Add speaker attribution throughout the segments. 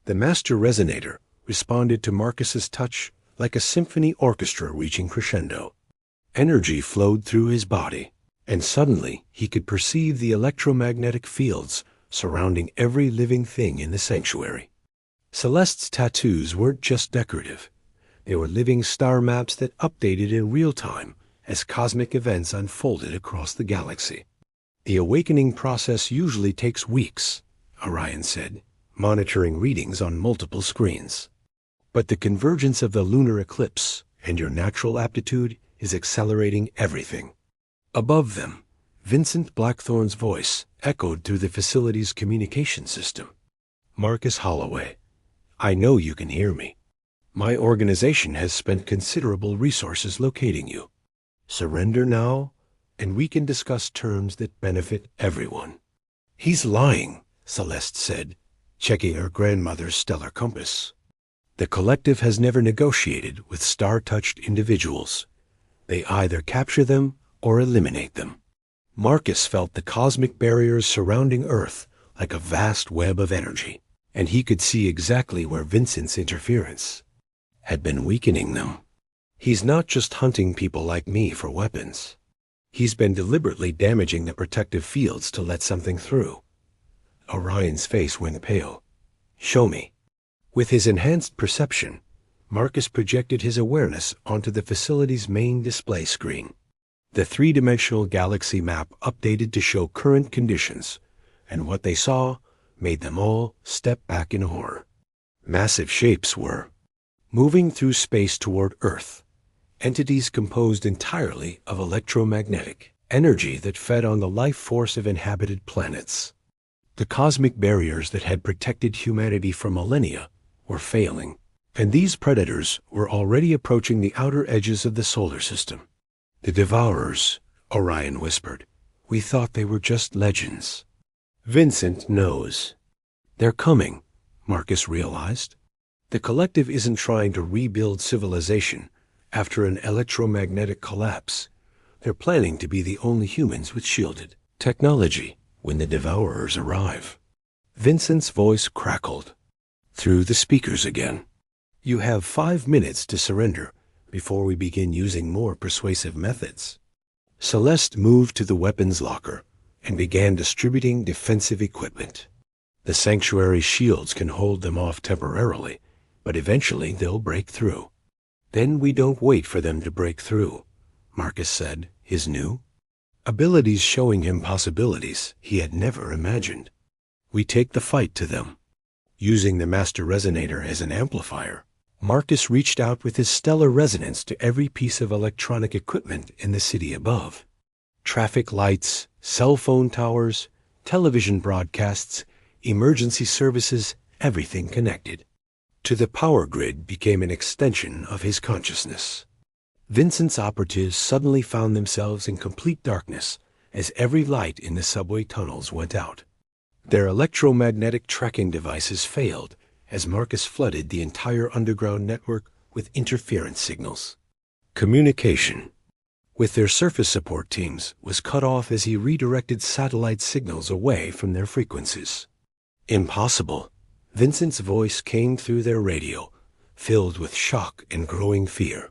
Speaker 1: The master resonator responded to Marcus's touch like a symphony orchestra reaching crescendo. Energy flowed through his body, and suddenly he could perceive the electromagnetic fields surrounding every living thing in the sanctuary. Celeste's tattoos weren't just decorative. They were living star maps that updated in real time as cosmic events unfolded across the galaxy. The awakening process usually takes weeks, Orion said, monitoring readings on multiple screens. But the convergence of the lunar eclipse and your natural aptitude is accelerating everything. Above them, Vincent Blackthorne's voice echoed through the facility's communication system. Marcus Holloway, I know you can hear me. My organization has spent considerable resources locating you. Surrender now, and we can discuss terms that benefit everyone. He's lying, Celeste said, checking her grandmother's stellar compass. The collective has never negotiated with star-touched individuals. They either capture them or eliminate them. Marcus felt the cosmic barriers surrounding Earth like a vast web of energy, and he could see exactly where Vincent's interference had been weakening them. He's not just hunting people like me for weapons. He's been deliberately damaging the protective fields to let something through. Orion's face went pale. Show me. With his enhanced perception, Marcus projected his awareness onto the facility's main display screen. The three-dimensional galaxy map updated to show current conditions, and what they saw made them all step back in horror. Massive shapes were moving through space toward Earth, entities composed entirely of electromagnetic energy that fed on the life force of inhabited planets. The cosmic barriers that had protected humanity for millennia were failing, and these predators were already approaching the outer edges of the solar system. The Devourers, Orion whispered. We thought they were just legends. Vincent knows. They're coming, Marcus realized. The collective isn't trying to rebuild civilization after an electromagnetic collapse. They're planning to be the only humans with shielded technology when the Devourers arrive. Vincent's voice crackled through the speakers again. You have 5 minutes to surrender before we begin using more persuasive methods. Celeste moved to the weapons locker and began distributing defensive equipment. The sanctuary's shields can hold them off temporarily, but eventually they'll break through. Then we don't wait for them to break through, Marcus said, his new abilities showing him possibilities he had never imagined. We take the fight to them. Using the master resonator as an amplifier, Marcus reached out with his stellar resonance to every piece of electronic equipment in the city above. Traffic lights, cell phone towers, television broadcasts, emergency services, everything connected to the power grid became an extension of his consciousness. Vincent's operatives suddenly found themselves in complete darkness as every light in the subway tunnels went out. Their electromagnetic tracking devices failed as Marcus flooded the entire underground network with interference signals. Communication with their surface support teams was cut off as he redirected satellite signals away from their frequencies. Impossible. Vincent's voice came through their radio, filled with shock and growing fear.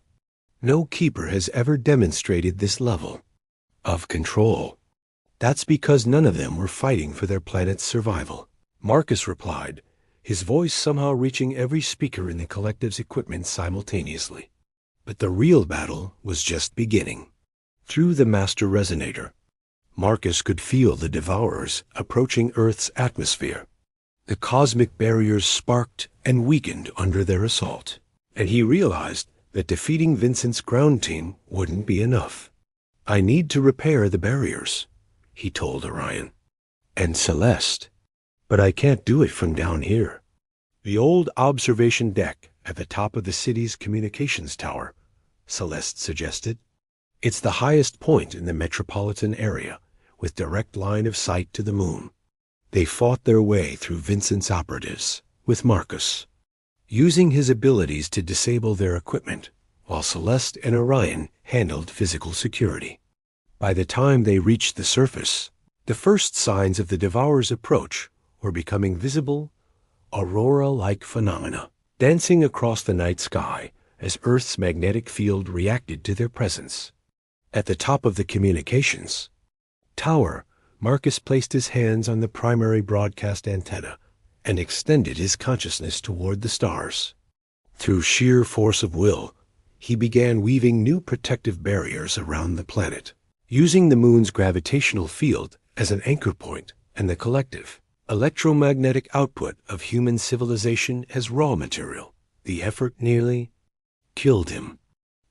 Speaker 1: No keeper has ever demonstrated this level of control. That's because none of them were fighting for their planet's survival, Marcus replied, his voice somehow reaching every speaker in the collective's equipment simultaneously. But the real battle was just beginning. Through the master resonator, Marcus could feel the Devourers approaching Earth's atmosphere. The cosmic barriers sparked and weakened under their assault, and he realized that defeating Vincent's ground team wouldn't be enough. I need to repair the barriers, he told Orion. And Celeste. But I can't do it from down here. The old observation deck at the top of the city's communications tower, Celeste suggested. It's the highest point in the metropolitan area, with direct line of sight to the moon. They fought their way through Vincent's operatives, with Marcus, using his abilities to disable their equipment, while Celeste and Orion handled physical security. By the time they reached the surface, the first signs of the Devourer's approach were becoming visible aurora-like phenomena, dancing across the night sky as Earth's magnetic field reacted to their presence. At the top of the communications tower, Marcus placed his hands on the primary broadcast antenna and extended his consciousness toward the stars. Through sheer force of will, he began weaving new protective barriers around the planet, using the moon's gravitational field as an anchor point and the collective electromagnetic output of human civilization as raw material. The effort nearly killed him.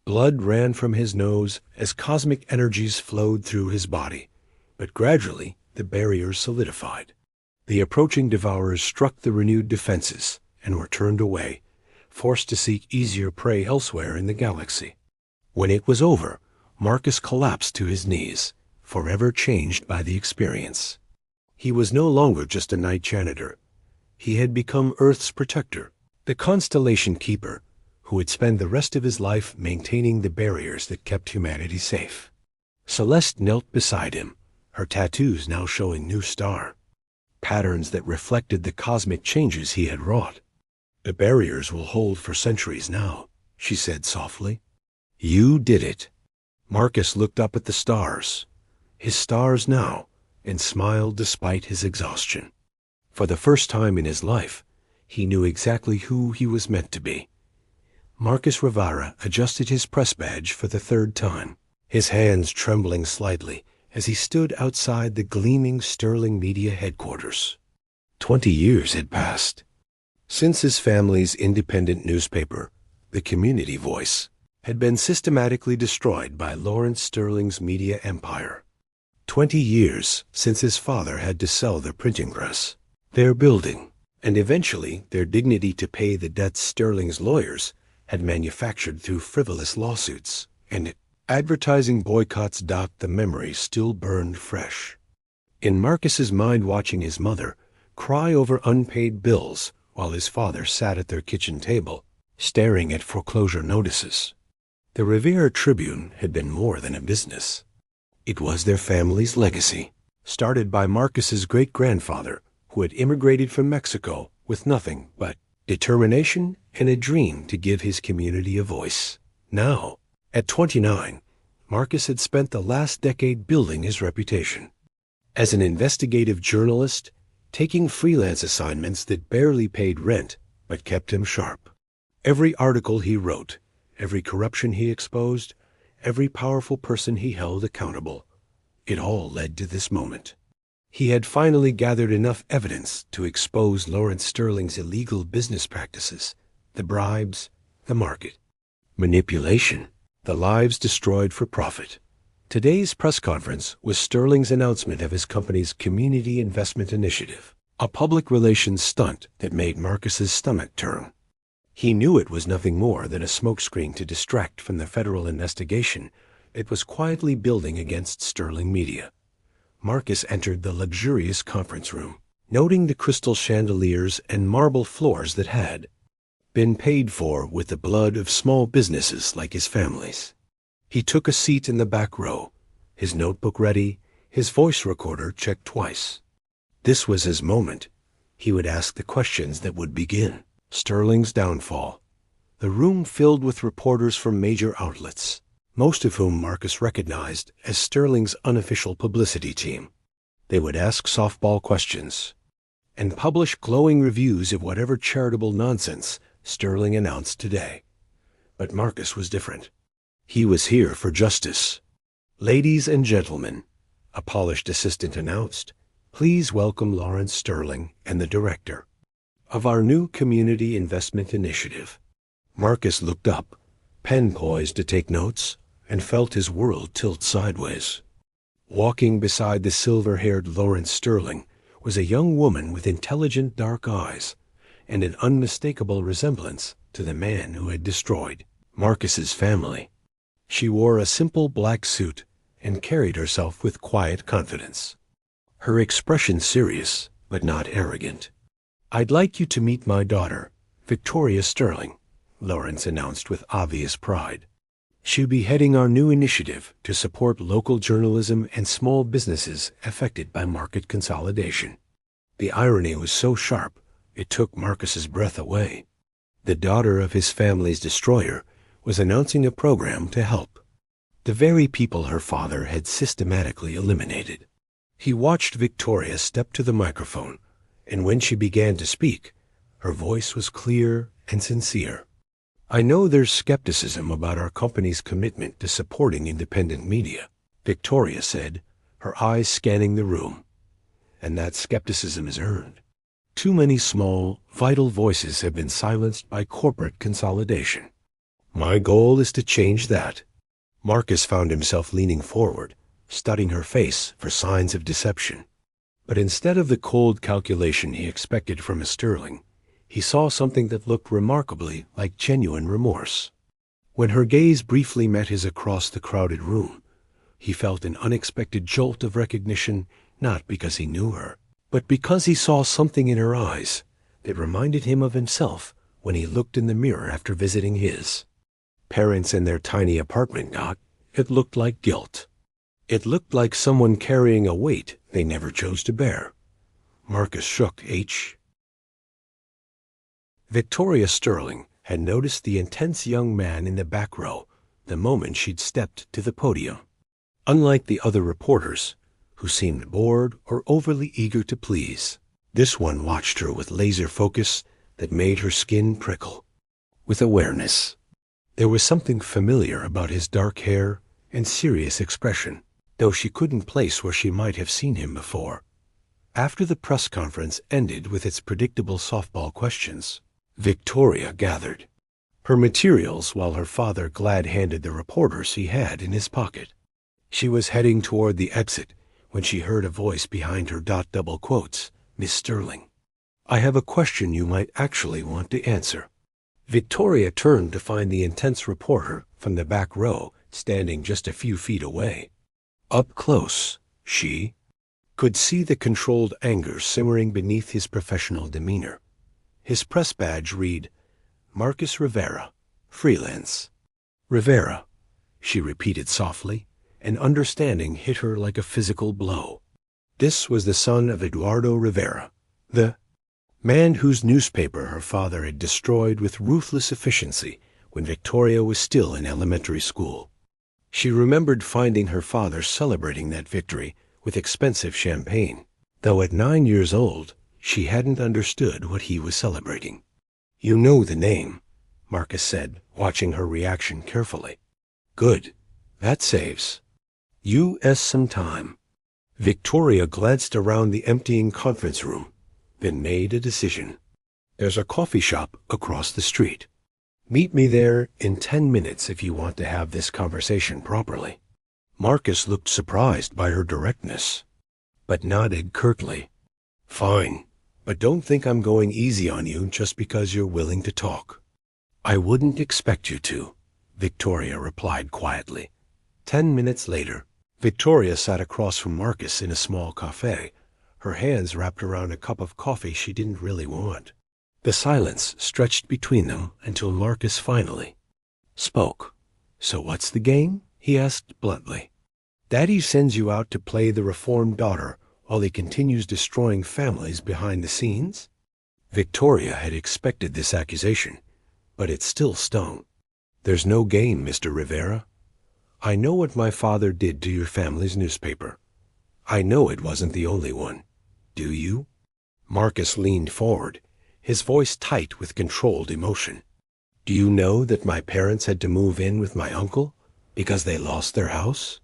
Speaker 1: Blood ran from his nose as cosmic energies flowed through his body, but gradually the barriers solidified. The approaching devourers struck the renewed defenses and were turned away, forced to seek easier prey elsewhere in the galaxy. When it was over, Marcus collapsed to his knees, forever changed by the experience. He was no longer just a night janitor. He had become Earth's protector, the constellation keeper, who would spend the rest of his life maintaining the barriers that kept humanity safe. Celeste knelt beside him, her tattoos now showing new star patterns that reflected the cosmic changes he had wrought. "The barriers will hold for centuries now," she said softly. "You did it." Marcus looked up at the stars, his stars now, and smiled despite his exhaustion. For the first time in his life, he knew exactly who he was meant to be. Marcus Rivera adjusted his press badge for the third time, his hands trembling slightly as he stood outside the gleaming Sterling Media headquarters. 20 years had passed since his family's independent newspaper, the Community Voice, had been systematically destroyed by Lawrence Sterling's media empire. 20 years since his father had to sell the printing press, their building, and eventually their dignity to pay the debts Sterling's lawyers had manufactured through frivolous lawsuits, and advertising boycotts. The memory still burned fresh. In Marcus's mind, watching his mother cry over unpaid bills while his father sat at their kitchen table, staring at foreclosure notices. The Revere Tribune had been more than a business. It was their family's legacy, started by Marcus's great-grandfather, who had immigrated from Mexico with nothing but determination and a dream to give his community a voice. Now, at 29, Marcus had spent the last decade building his reputation. As an investigative journalist, taking freelance assignments that barely paid rent but kept him sharp. Every article he wrote, every corruption he exposed, every powerful person he held accountable, it all led to this moment. He had finally gathered enough evidence to expose Lawrence Sterling's illegal business practices, the bribes, the market manipulation, the lives destroyed for profit. Today's press conference was Sterling's announcement of his company's Community Investment Initiative, a public relations stunt that made Marcus's stomach turn. He knew it was nothing more than a smokescreen to distract from the federal investigation it was quietly building against Sterling Media. Marcus entered the luxurious conference room, noting the crystal chandeliers and marble floors that had been paid for with the blood of small businesses like his family's. He took a seat in the back row, his notebook ready, his voice recorder checked twice. This was his moment. He would ask the questions that would begin Sterling's downfall. The room filled with reporters from major outlets, most of whom Marcus recognized as Sterling's unofficial publicity team. They would ask softball questions and publish glowing reviews of whatever charitable nonsense Sterling announced today. But Marcus was different. He was here for justice. "Ladies and gentlemen," a polished assistant announced, "please welcome Lawrence Sterling and the director of our new Community Investment Initiative." Marcus looked up, pen poised to take notes, and felt his world tilt sideways. Walking beside the silver-haired Lawrence Sterling was a young woman with intelligent dark eyes and an unmistakable resemblance to the man who had destroyed Marcus's family. She wore a simple black suit and carried herself with quiet confidence, her expression serious but not arrogant. "I'd like you to meet my daughter, Victoria Sterling," Lawrence announced with obvious pride. "She'll be heading our new initiative to support local journalism and small businesses affected by market consolidation." The irony was so sharp, It took Marcus's breath away. The daughter of his family's destroyer was announcing a program to help the very people her father had systematically eliminated. He watched Victoria step to the microphone, and when she began to speak, her voice was clear and sincere. "I know there's skepticism about our company's commitment to supporting independent media," Victoria said, her eyes scanning the room. "And that skepticism is earned. Too many small, vital voices have been silenced by corporate consolidation. My goal is to change that." Marcus found himself leaning forward, studying her face for signs of deception. But instead of the cold calculation he expected from a Sterling, he saw something that looked remarkably like genuine remorse. When her gaze briefly met his across the crowded room, he felt an unexpected jolt of recognition, not because he knew her, but because he saw something in her eyes that reminded him of himself when he looked in the mirror after visiting his parents in their tiny apartment. It looked like guilt. It looked like someone carrying a weight they never chose to bear. Marcus shook. Victoria Sterling had noticed the intense young man in the back row the moment she'd stepped to the podium. Unlike the other reporters, who seemed bored or overly eager to please, this one watched her with laser focus that made her skin prickle. With awareness, there was something familiar about his dark hair and serious expression, though she couldn't place where she might have seen him before. After the press conference ended with its predictable softball questions, Victoria gathered her materials while her father glad-handed the reporters he had in his pocket. She was heading toward the exit when she heard a voice behind her. Double quotes, "Miss Sterling, I have a question you might actually want to answer." Victoria turned to find the intense reporter from the back row standing just a few feet away. Up close, she could see the controlled anger simmering beneath his professional demeanor. His press badge read, "Marcus Rivera, freelance." "Rivera," she repeated softly, and understanding hit her like a physical blow. This was the son of Eduardo Rivera, the man whose newspaper her father had destroyed with ruthless efficiency when Victoria was still in elementary school. She remembered finding her father celebrating that victory with expensive champagne, though at 9 years old she hadn't understood what he was celebrating. "You know the name," Marcus said, watching her reaction carefully. "Good. That saves us some time." Victoria glanced around the emptying conference room, then made a decision. "There's a coffee shop across the street. Meet me there in 10 minutes if you want to have this conversation properly." Marcus looked surprised by her directness, but nodded curtly. "Fine, but don't think I'm going easy on you just because you're willing to talk." "I wouldn't expect you to," Victoria replied quietly. 10 minutes later, Victoria sat across from Marcus in a small cafe, her hands wrapped around a cup of coffee she didn't really want. The silence stretched between them until Marcus finally spoke. "So what's the game?" he asked bluntly. "Daddy sends you out to play the reformed daughter while he continues destroying families behind the scenes?" Victoria had expected this accusation, but it still stung. "There's no game, Mr. Rivera. I know what my father did to your family's newspaper. I know it wasn't the only one. Do you?" Marcus leaned forward, his voice tight with controlled emotion. "Do you know that my parents had to move in with my uncle because they lost their house?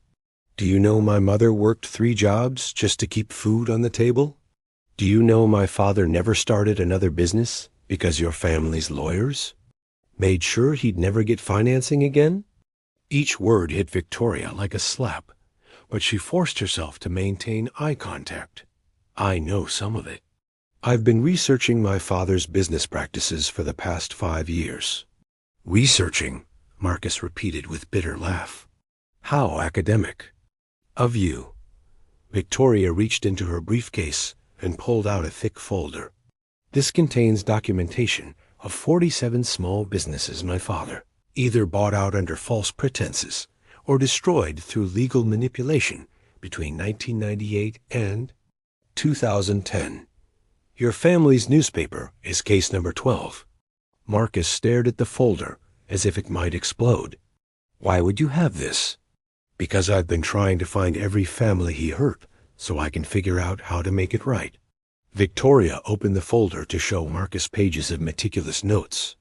Speaker 1: Do you know my mother worked 3 jobs just to keep food on the table? Do you know my father never started another business because your family's lawyers made sure he'd never get financing again?" Each word hit Victoria like a slap, but she forced herself to maintain eye contact. "I know some of it. I've been researching my father's business practices for the past 5 years." "Researching?" Marcus repeated with bitter laugh. "How academic of you." Victoria reached into her briefcase and pulled out a thick folder. "This contains documentation of 47 small businesses my father either bought out under false pretenses or destroyed through legal manipulation between 1998 and 2010. Your family's newspaper is case number 12. Marcus stared at the folder as if it might explode. Why would you have this? Because I've been trying to find every family he hurt so I can figure out how to make it right. Victoria opened the folder to show Marcus pages of meticulous notes,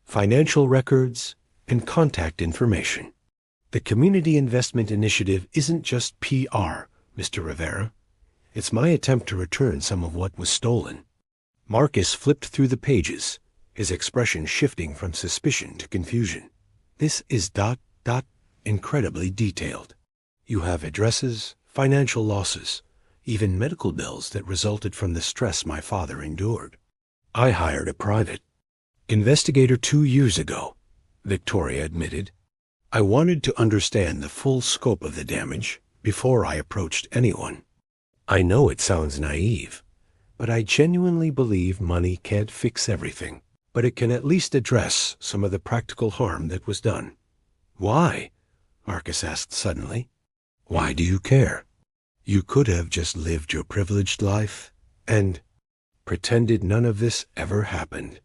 Speaker 1: financial records, and contact information. The Community Investment Initiative isn't just PR, Mr. Rivera. It's my attempt to return some of what was stolen. Marcus flipped through the pages, his expression shifting from suspicion to confusion. This is ... incredibly detailed. You have addresses, financial losses, even medical bills that resulted from the stress my father endured. I hired a private investigator 2 years ago, Victoria admitted. I wanted to understand the full scope of the damage before I approached anyone. I know it sounds naive, but I genuinely believe money can't fix everything, but it can at least address some of the practical harm that was done. Why? Marcus asked suddenly. Why do you care? You could have just lived your privileged life and pretended none of this ever happened.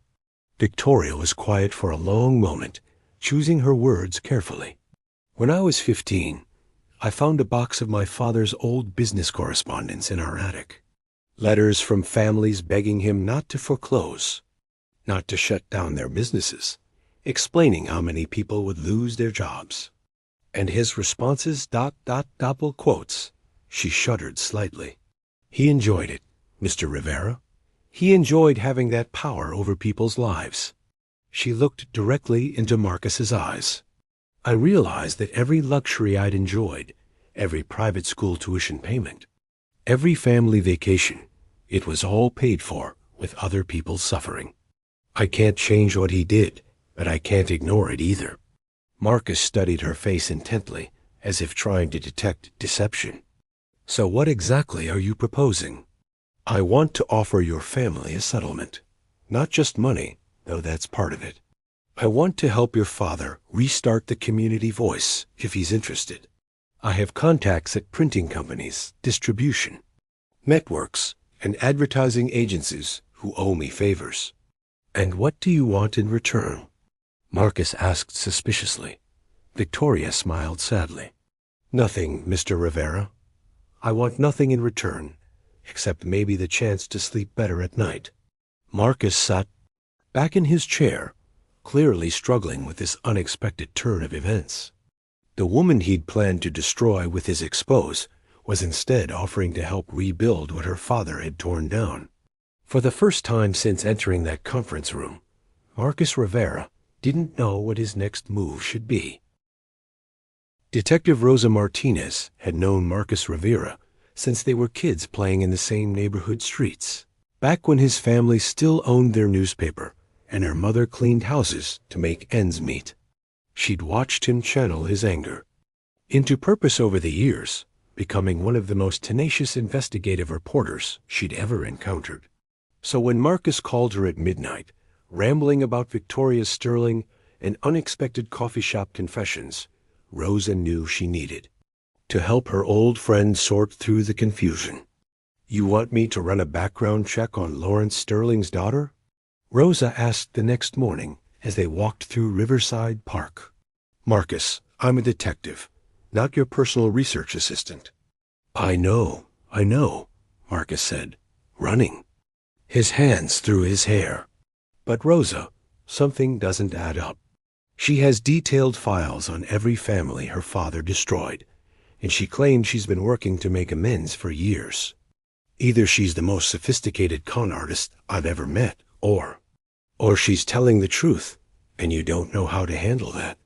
Speaker 1: Victoria was quiet for a long moment, choosing her words carefully. When I was 15, I found a box of my father's old business correspondence in our attic. Letters from families begging him not to foreclose, not to shut down their businesses, explaining how many people would lose their jobs. And his responses ... double quotes. She shuddered slightly. He enjoyed it, Mr. Rivera. He enjoyed having that power over people's lives. She looked directly into Marcus's eyes. I realized that every luxury I'd enjoyed, every private school tuition payment, every family vacation, it was all paid for with other people's suffering. I can't change what he did, but I can't ignore it either. Marcus studied her face intently, as if trying to detect deception. So what exactly are you proposing? I want to offer your family a settlement. Not just money, though that's part of it. I want to help your father restart the community voice, if he's interested. I have contacts at printing companies, distribution, networks, and advertising agencies who owe me favors. And what do you want in return? Marcus asked suspiciously. Victoria smiled sadly. Nothing, Mr. Rivera. I want nothing in return, except maybe the chance to sleep better at night. Marcus sat back in his chair, clearly struggling with this unexpected turn of events. The woman he'd planned to destroy with his expose was instead offering to help rebuild what her father had torn down. For the first time since entering that conference room, Marcus Rivera didn't know what his next move should be. Detective Rosa Martinez had known Marcus Rivera since they were kids playing in the same neighborhood streets, back when his family still owned their newspaper and her mother cleaned houses to make ends meet. She'd watched him channel his anger into purpose over the years, becoming one of the most tenacious investigative reporters she'd ever encountered. So when Marcus called her at midnight, rambling about Victoria Sterling and unexpected coffee shop confessions, Rosa knew she needed to help her old friend sort through the confusion. You want me to run a background check on Lawrence Sterling's daughter? Rosa asked the next morning as they walked through Riverside Park. Marcus, I'm a detective, not your personal research assistant. I know, Marcus said, running, his hands through his hair. But Rosa, something doesn't add up. She has detailed files on every family her father destroyed, and she claims she's been working to make amends for years. Either she's the most sophisticated con artist I've ever met, or she's telling the truth, and you don't know how to handle that.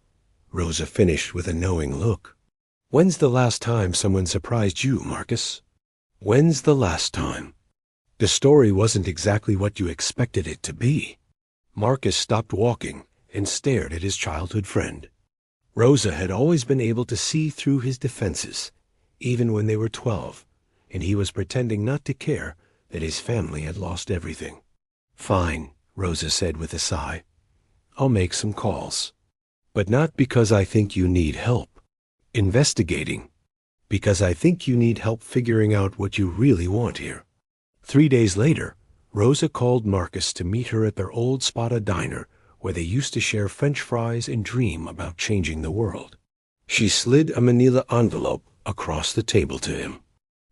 Speaker 1: Rosa finished with a knowing look. When's the last time someone surprised you, Marcus? When's the last time? The story wasn't exactly what you expected it to be. Marcus stopped walking and stared at his childhood friend. Rosa had always been able to see through his defenses, even when they were 12, and he was pretending not to care that his family had lost everything. Fine, Rosa said with a sigh. I'll make some calls. But not because I think you need help investigating, because I think you need help figuring out what you really want here. 3 days later, Rosa called Marcus to meet her at their old Spada diner, where they used to share French fries and dream about changing the world. She slid a manila envelope across the table to him.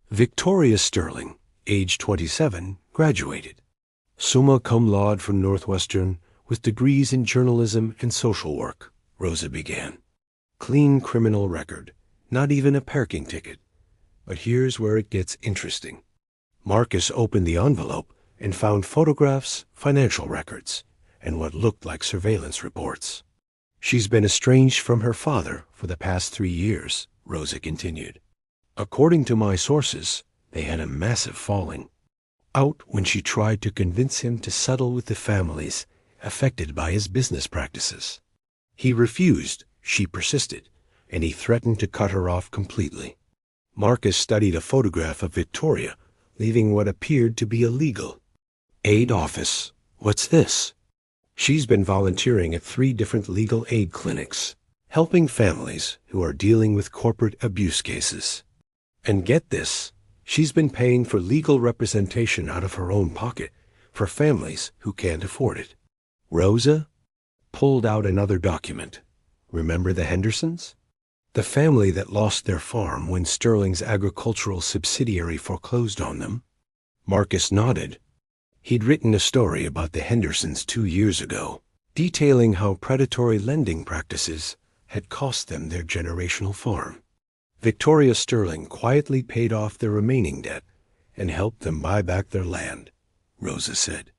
Speaker 1: Victoria Sterling, age 27, graduated. Summa cum laude from Northwestern, with degrees in journalism and social work, Rosa began. Clean criminal record, not even a parking ticket. But here's where it gets interesting. Marcus opened the envelope and found photographs, financial records, and what looked like surveillance reports. She's been estranged from her father for the past 3 years, Rosa continued. According to my sources, they had a massive falling out when she tried to convince him to settle with the families affected by his business practices. He refused, she persisted, and he threatened to cut her off completely. Marcus studied a photograph of Victoria, leaving what appeared to be a legal aid office. What's this? She's been volunteering at 3 different legal aid clinics, helping families who are dealing with corporate abuse cases. And get this, she's been paying for legal representation out of her own pocket for families who can't afford it. Rosa pulled out another document. Remember the Hendersons? The family that lost their farm when Sterling's agricultural subsidiary foreclosed on them? Marcus nodded. He'd written a story about the Hendersons 2 years ago, detailing how predatory lending practices had cost them their generational farm. Victoria Sterling quietly paid off the remaining debt and helped them buy back their land, Rosa said.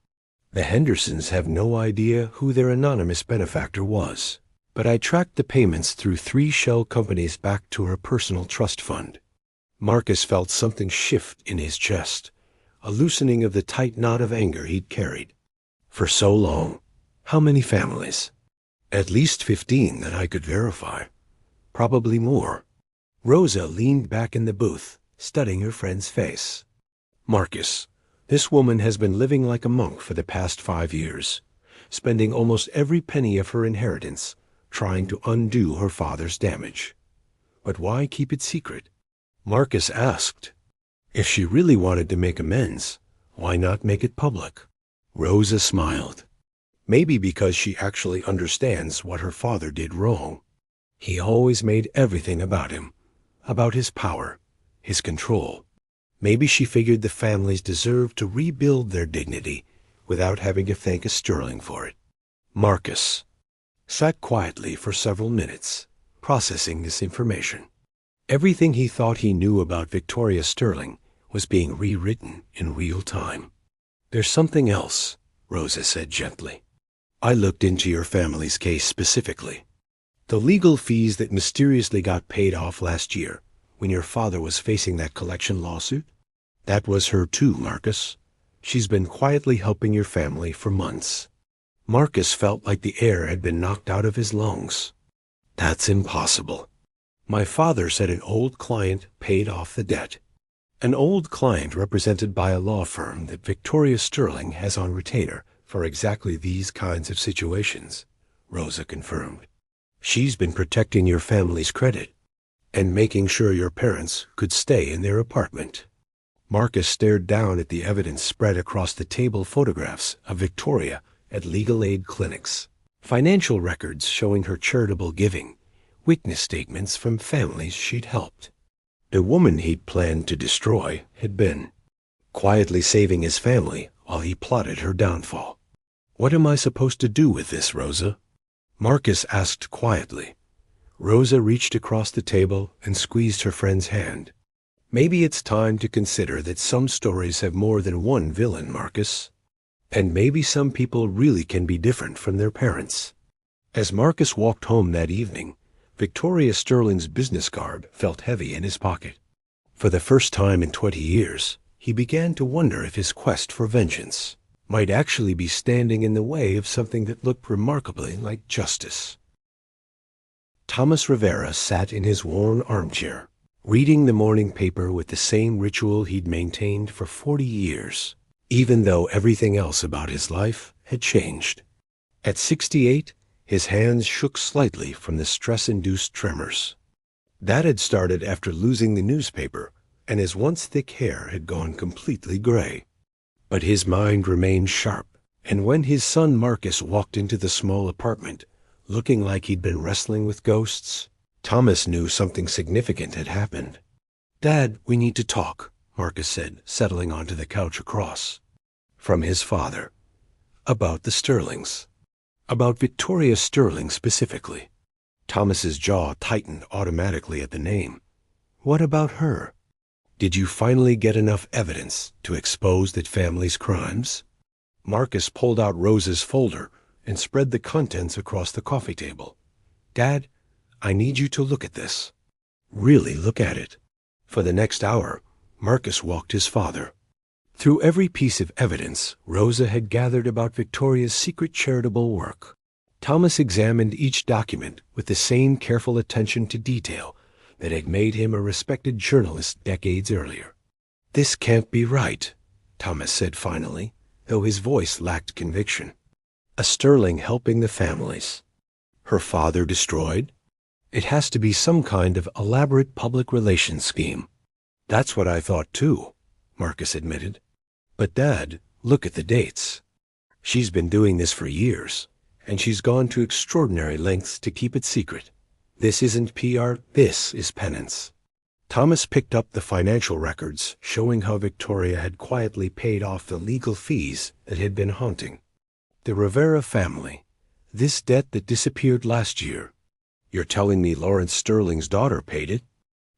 Speaker 1: The Hendersons have no idea who their anonymous benefactor was, but I tracked the payments through 3 shell companies back to her personal trust fund. Marcus felt something shift in his chest, a loosening of the tight knot of anger he'd carried. For so long. How many families? At least 15 that I could verify. Probably more. Rosa leaned back in the booth, studying her friend's face. Marcus, this woman has been living like a monk for the past 5 years, spending almost every penny of her inheritance trying to undo her father's damage. But why keep it secret? Marcus asked. If she really wanted to make amends, why not make it public? Rosa smiled. Maybe because she actually understands what her father did wrong. He always made everything about him, about his power, his control. Maybe she figured the families deserved to rebuild their dignity without having to thank a Sterling for it. Marcus sat quietly for several minutes, processing this information. Everything he thought he knew about Victoria Sterling was being rewritten in real time. There's something else, Rosa said gently. I looked into your family's case specifically. The legal fees that mysteriously got paid off last year when your father was facing that collection lawsuit? That was her too, Marcus. She's been quietly helping your family for months. Marcus felt like the air had been knocked out of his lungs. That's impossible. My father said an old client paid off the debt. An old client represented by a law firm that Victoria Sterling has on retainer for exactly these kinds of situations, Rosa confirmed. She's been protecting your family's credit and making sure your parents could stay in their apartment. Marcus stared down at the evidence spread across the table, photographs of Victoria at legal aid clinics, financial records showing her charitable giving, witness statements from families she'd helped. The woman he'd planned to destroy had been quietly saving his family while he plotted her downfall. What am I supposed to do with this, Rosa? Marcus asked quietly. Rosa reached across the table and squeezed her friend's hand. Maybe it's time to consider that some stories have more than one villain, Marcus. And maybe some people really can be different from their parents. As Marcus walked home that evening, Victoria Sterling's business card felt heavy in his pocket. For the first time in 20 years, he began to wonder if his quest for vengeance might actually be standing in the way of something that looked remarkably like justice. Thomas Rivera sat in his worn armchair, reading the morning paper with the same ritual he'd maintained for 40 years, even though everything else about his life had changed. At 68, his hands shook slightly from the stress-induced tremors. That had started after losing the newspaper, and his once thick hair had gone completely gray. But his mind remained sharp, and when his son Marcus walked into the small apartment, looking like he'd been wrestling with ghosts, Thomas knew something significant had happened. "Dad, we need to talk," Marcus said, settling onto the couch across from his father. "About the Sterlings. About Victoria Sterling specifically." Thomas's jaw tightened automatically at the name. "What about her? Did you finally get enough evidence to expose that family's crimes?" Marcus pulled out Rose's folder and spread the contents across the coffee table. "Dad, I need you to look at this. Really look at it." For the next hour, Marcus walked his father through every piece of evidence Rosa had gathered about Victoria's secret charitable work. Thomas examined each document with the same careful attention to detail that had made him a respected journalist decades earlier. "This can't be right," Thomas said finally, though his voice lacked conviction. "A Sterling helping the families. Her father destroyed? It has to be some kind of elaborate public relations scheme." "That's what I thought too," Marcus admitted. "But Dad, look at the dates. She's been doing this for years, and she's gone to extraordinary lengths to keep it secret. This isn't PR, this is penance." Thomas picked up the financial records showing how Victoria had quietly paid off the legal fees that had been haunting the Rivera family, this debt that disappeared last year. "You're telling me Lawrence Sterling's daughter paid it?"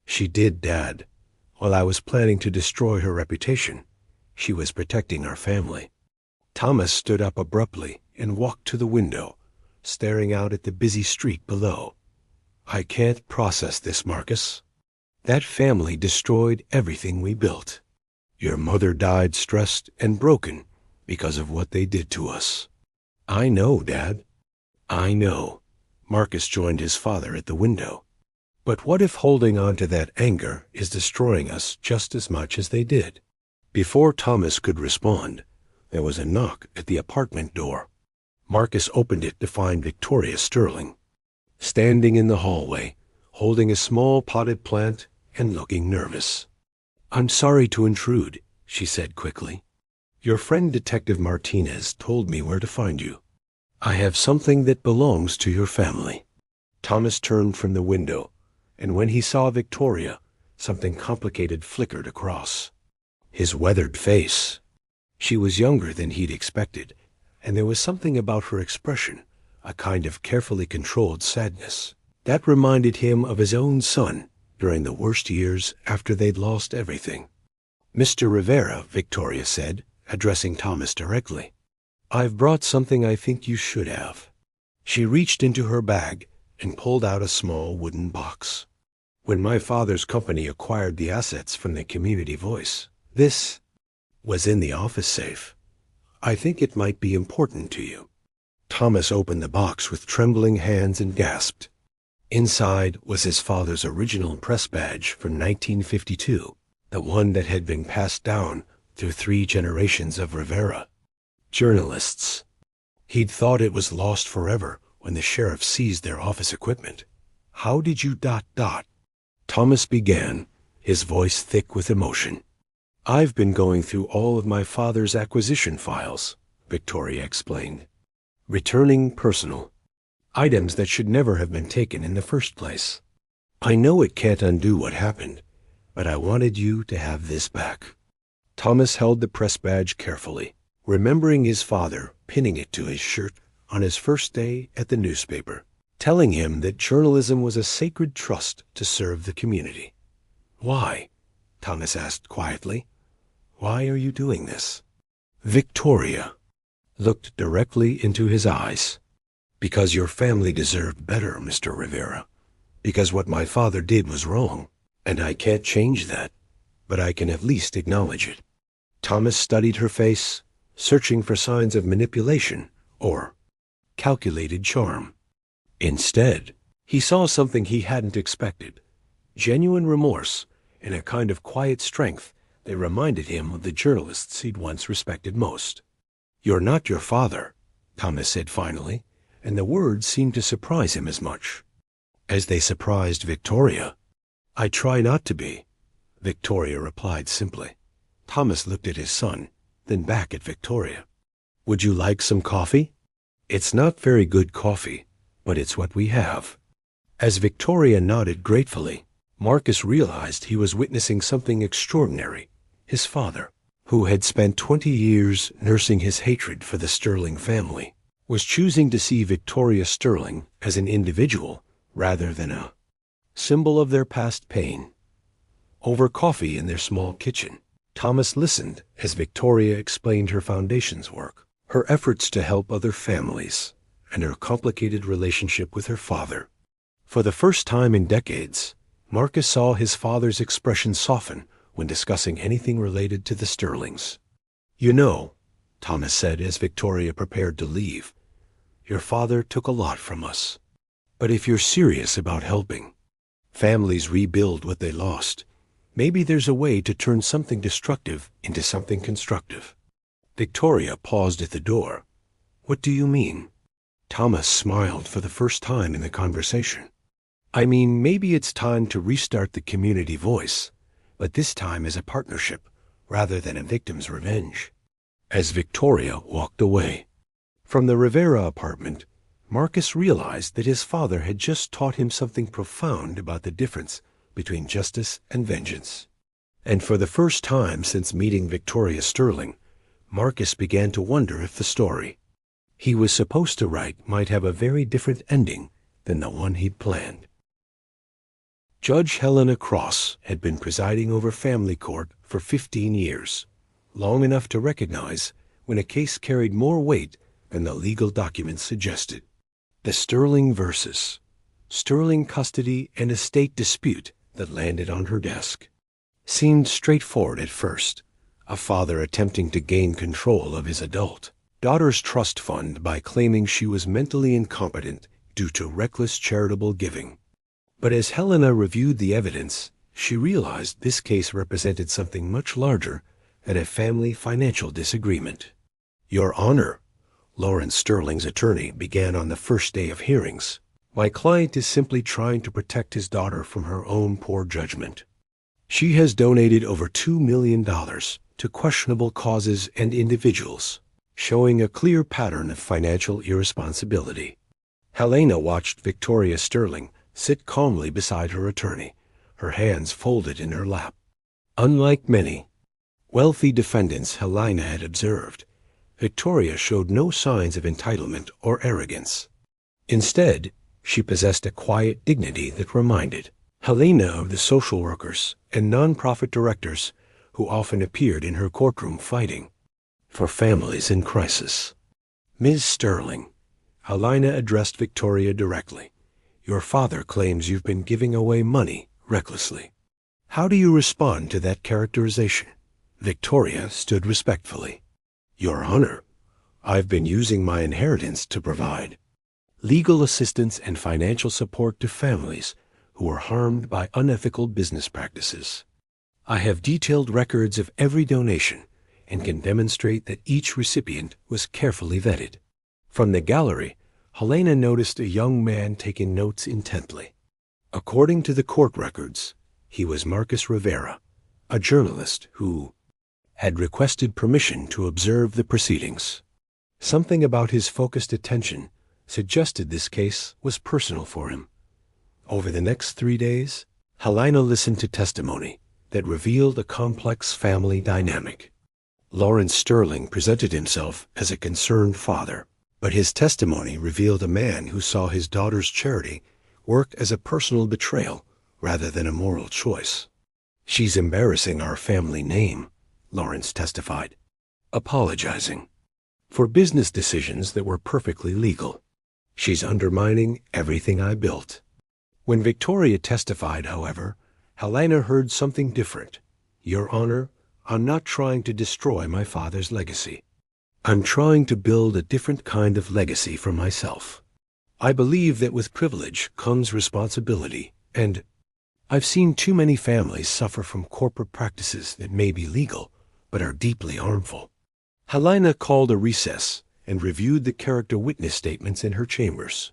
Speaker 1: "She did, Dad. While I was planning to destroy her reputation, she was protecting our family." Thomas stood up abruptly and walked to the window, staring out at the busy street below. "I can't process this, Marcus. That family destroyed everything we built. Your mother died stressed and broken because of what they did to us." "I know, Dad. I know." Marcus joined his father at the window. "But what if holding on to that anger is destroying us just as much as they did?" Before Thomas could respond, there was a knock at the apartment door. Marcus opened it to find Victoria Sterling, standing in the hallway, holding a small potted plant and looking nervous. "I'm sorry to intrude," she said quickly. "Your friend Detective Martinez told me where to find you. I have something that belongs to your family." Thomas turned from the window, and when he saw Victoria, something complicated flickered across his weathered face. She was younger than he'd expected, and there was something about her expression, a kind of carefully controlled sadness, that reminded him of his own son during the worst years after they'd lost everything. "Mr. Rivera," Victoria said, addressing Thomas directly, "I've brought something I think you should have." She reached into her bag and pulled out a small wooden box. "When my father's company acquired the assets from the Community Voice, this was in the office safe. I think it might be important to you." Thomas opened the box with trembling hands and gasped. Inside was his father's original press badge from 1952, the one that had been passed down through 3 generations of Rivera journalists. He'd thought it was lost forever when the sheriff seized their office equipment. "How did you ... Thomas began, his voice thick with emotion. "I've been going through all of my father's acquisition files," Victoria explained. "Returning personal items that should never have been taken in the first place. I know it can't undo what happened, but I wanted you to have this back." Thomas held the press badge carefully, remembering his father pinning it to his shirt on his first day at the newspaper, telling him that journalism was a sacred trust to serve the community. "Why?" Thomas asked quietly. "Why are you doing this?" Victoria looked directly into his eyes. "Because your family deserved better, Mr. Rivera. Because what my father did was wrong, and I can't change that, but I can at least acknowledge it." Thomas studied her face, searching for signs of manipulation or calculated charm. Instead, he saw something he hadn't expected, genuine remorse and a kind of quiet strength that reminded him of the journalists he'd once respected most. "You're not your father," Thomas said finally, and the words seemed to surprise him as much as they surprised Victoria. "I try not to be," Victoria replied simply. Thomas looked at his son, then back at Victoria. "Would you like some coffee?" "It's not very good coffee, but it's what we have." As Victoria nodded gratefully, Marcus realized he was witnessing something extraordinary. His father, who had spent 20 years nursing his hatred for the Sterling family, was choosing to see Victoria Sterling as an individual rather than a symbol of their past pain. Over coffee in their small kitchen, Thomas listened as Victoria explained her foundation's work, her efforts to help other families, and her complicated relationship with her father. For the first time in decades, Marcus saw his father's expression soften when discussing anything related to the Sterlings. "You know," Thomas said as Victoria prepared to leave, "your father took a lot from us. But if you're serious about helping families rebuild what they lost, maybe there's a way to turn something destructive into something constructive." Victoria paused at the door. "What do you mean?" Thomas smiled for the first time in the conversation. "I mean, maybe it's time to restart the community voice, but this time as a partnership rather than a victim's revenge." As Victoria walked away from the Rivera apartment, Marcus realized that his father had just taught him something profound about the difference between justice and vengeance. And for the first time since meeting Victoria Sterling, Marcus began to wonder if the story he was supposed to write might have a very different ending than the one he'd planned. Judge Helena Cross had been presiding over family court for 15 years, long enough to recognize when a case carried more weight than the legal documents suggested. The Sterling versus Sterling custody and estate dispute that landed on her desk seemed straightforward at first, a father attempting to gain control of his adult daughter's trust fund by claiming she was mentally incompetent due to reckless charitable giving. But as Helena reviewed the evidence, she realized this case represented something much larger than a family financial disagreement. "Your Honor," Lawrence Sterling's attorney began on the first day of hearings, "my client is simply trying to protect his daughter from her own poor judgment. She has donated over $2 million to questionable causes and individuals, showing a clear pattern of financial irresponsibility." Helena watched Victoria Sterling sit calmly beside her attorney, her hands folded in her lap. Unlike many wealthy defendants Helena had observed, Victoria showed no signs of entitlement or arrogance. Instead, she possessed a quiet dignity that reminded Helena of the social workers and nonprofit directors who often appeared in her courtroom fighting for families in crisis. "Ms. Sterling," Helena addressed Victoria directly, "your father claims you've been giving away money recklessly. How do you respond to that characterization?" Victoria stood respectfully. "Your Honor, I've been using my inheritance to provide legal assistance and financial support to families who were harmed by unethical business practices. I have detailed records of every donation and can demonstrate that each recipient was carefully vetted." From the gallery, Helena noticed a young man taking notes intently. According to the court records, he was Marcus Rivera, a journalist who had requested permission to observe the proceedings. Something about his focused attention suggested this case was personal for him. Over the next 3 days, Helena listened to testimony that revealed a complex family dynamic. Lawrence Sterling presented himself as a concerned father, but his testimony revealed a man who saw his daughter's charity work as a personal betrayal rather than a moral choice. "She's embarrassing our family name," Lawrence testified, apologizing for business decisions that were perfectly legal. "She's undermining everything I built." When Victoria testified, however, Helena heard something different. "Your Honor, I'm not trying to destroy my father's legacy. I'm trying to build a different kind of legacy for myself. I believe that with privilege comes responsibility, and I've seen too many families suffer from corporate practices that may be legal, but are deeply harmful." Helena called a recess and reviewed the character witness statements in her chambers.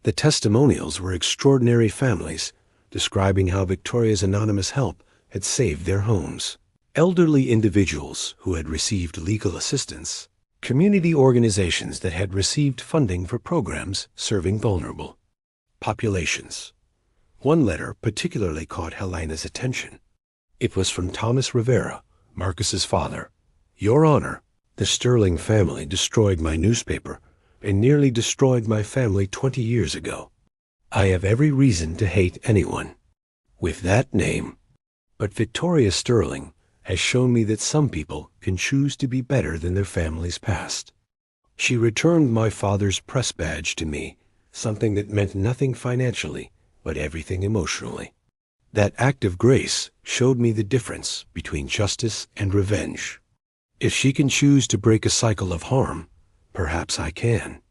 Speaker 1: The testimonials were extraordinary families, describing how Victoria's anonymous help had saved their homes. elderly individuals who had received legal assistance, community organizations that had received funding for programs serving vulnerable populations. One letter particularly caught Helena's attention. It was from Thomas Rivera, Marcus's father. "Your Honor, the Sterling family destroyed my newspaper and nearly destroyed my family 20 years ago. I have every reason to hate anyone with that name. But Victoria Sterling has shown me that some people can choose to be better than their family's past. She returned my father's press badge to me, something that meant nothing financially, but everything emotionally. That act of grace showed me the difference between justice and revenge. If she can choose to break a cycle of harm, perhaps I can.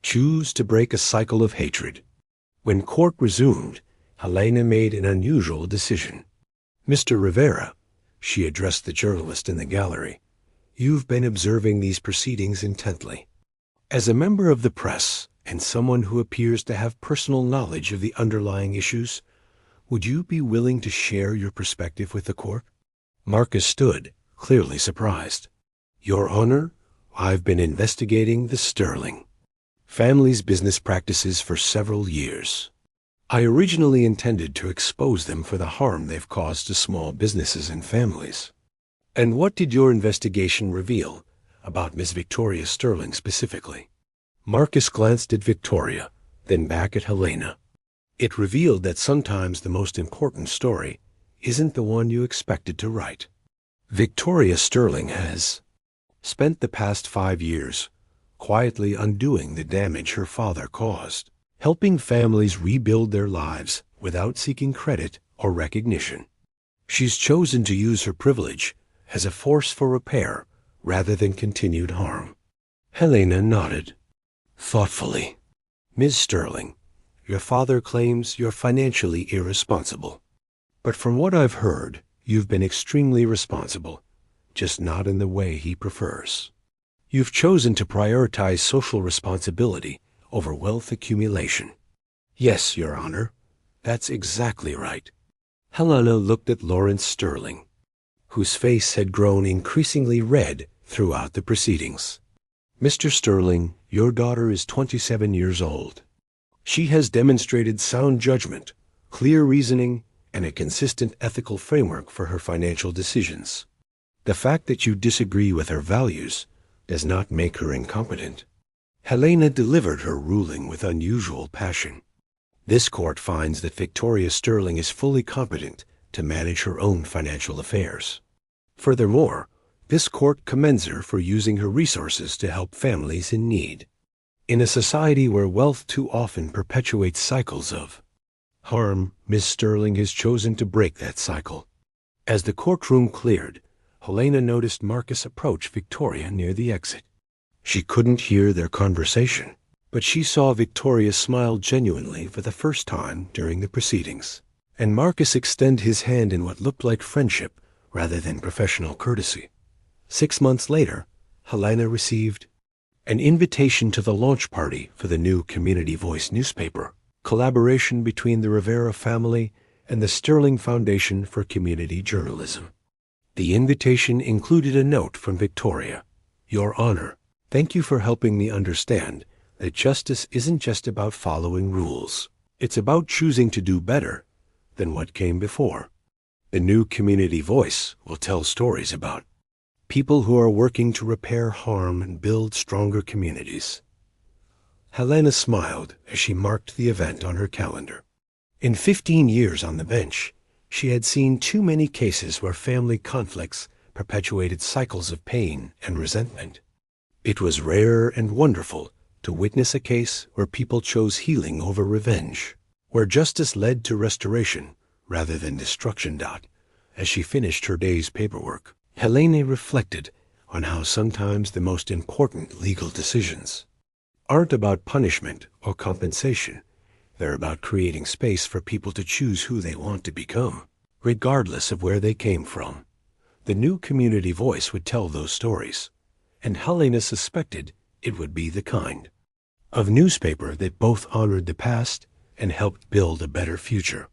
Speaker 1: Choose to break a cycle of hatred." When court resumed, Helena made an unusual decision. "Mr. Rivera," she addressed the journalist in the gallery, "you've been observing these proceedings intently. As a member of the press and someone who appears to have personal knowledge of the underlying issues, would you be willing to share your perspective with the court?" Marcus stood, clearly surprised. "Your Honor, I've been investigating the Sterling family's business practices for several years. I originally intended to expose them for the harm they've caused to small businesses and families." "And what did your investigation reveal about Miss Victoria Sterling specifically?" Marcus glanced at Victoria, then back at Helena. "It revealed that sometimes the most important story isn't the one you expected to write. Victoria Sterling has spent the past 5 years quietly undoing the damage her father caused, helping families rebuild their lives without seeking credit or recognition. She's chosen to use her privilege as a force for repair rather than continued harm." Helena nodded thoughtfully. "Ms. Sterling, your father claims you're financially irresponsible. But from what I've heard, you've been extremely responsible, just not in the way he prefers. You've chosen to prioritize social responsibility over wealth accumulation." "Yes, Your Honor, that's exactly right." Helena looked at Lawrence Sterling, whose face had grown increasingly red throughout the proceedings. "Mr. Sterling, your daughter is 27 years old. She has demonstrated sound judgment, clear reasoning, and a consistent ethical framework for her financial decisions. The fact that you disagree with her values does not make her incompetent." Helena delivered her ruling with unusual passion. "This court finds that Victoria Sterling is fully competent to manage her own financial affairs. Furthermore, this court commends her for using her resources to help families in need. In a society where wealth too often perpetuates cycles of harm, Miss Sterling has chosen to break that cycle." As the courtroom cleared, Helena noticed Marcus approach Victoria near the exit. She couldn't hear their conversation, but she saw Victoria smile genuinely for the first time during the proceedings, and Marcus extend his hand in what looked like friendship rather than professional courtesy. 6 months later, Helena received an invitation to the launch party for the new Community Voice newspaper, collaboration between the Rivera family and the Sterling Foundation for Community Journalism. The invitation included a note from Victoria. "Your Honor, thank you for helping me understand that justice isn't just about following rules. It's about choosing to do better than what came before. The new Community Voice will tell stories about people who are working to repair harm and build stronger communities." Helena smiled as she marked the event on her calendar. In 15 years on the bench, she had seen too many cases where family conflicts perpetuated cycles of pain and resentment. It was rare and wonderful to witness a case where people chose healing over revenge, where justice led to restoration rather than destruction. As she finished her day's paperwork, Helena reflected on how sometimes the most important legal decisions aren't about punishment or compensation. They're about creating space for people to choose who they want to become, regardless of where they came from. The new Community Voice would tell those stories, and Helena suspected it would be the kind of newspaper that both honored the past and helped build a better future.